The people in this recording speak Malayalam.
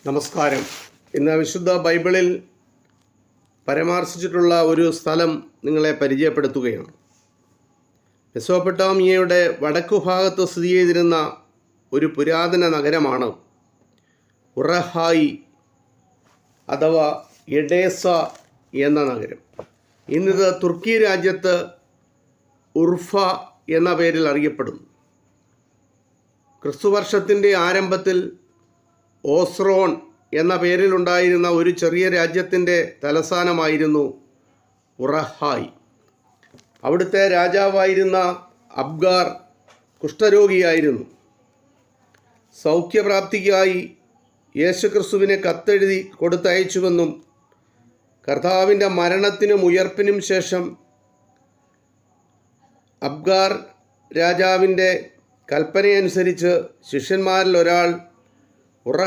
നമസ്കാരം. ഇന്ന് വിശുദ്ധ ബൈബിളിൽ പരാമർശിച്ചിട്ടുള്ള ഒരു സ്ഥലം നിങ്ങളെ പരിചയപ്പെടുത്തുകയാണ്. മെസോപ്പൊട്ടാമിയയുടെ വടക്കുഭാഗത്ത് സ്ഥിതി ചെയ്തിരുന്ന ഒരു പുരാതന നഗരമാണ് ഉറഹായി അഥവാ എഡേസ എന്ന നഗരം. ഇന്നിത് തുർക്കി രാജ്യത്ത് ഉർഫ എന്ന പേരിൽ അറിയപ്പെടുന്നു. ക്രിസ്തുവർഷത്തിൻ്റെ ആരംഭത്തിൽ ഓസ്രോൺ എന്ന പേരിലുണ്ടായിരുന്ന ഒരു ചെറിയ രാജ്യത്തിൻ്റെ തലസ്ഥാനമായിരുന്നു ഉറഹായ്. അവിടുത്തെ രാജാവായിരുന്ന അബ്ഗാർ കുഷ്ഠരോഗിയായിരുന്നു. സൗഖ്യപ്രാപ്തിക്കായി യേശുക്രിസ്തുവിനെ കത്തെഴുതി കൊടുത്തയച്ചുവെന്നും കർത്താവിൻ്റെ മരണത്തിനും ഉയർപ്പിനും ശേഷം അബ്ഗാർ രാജാവിൻ്റെ കൽപ്പനയനുസരിച്ച് ശിഷ്യന്മാരിൽ ഒരാൾ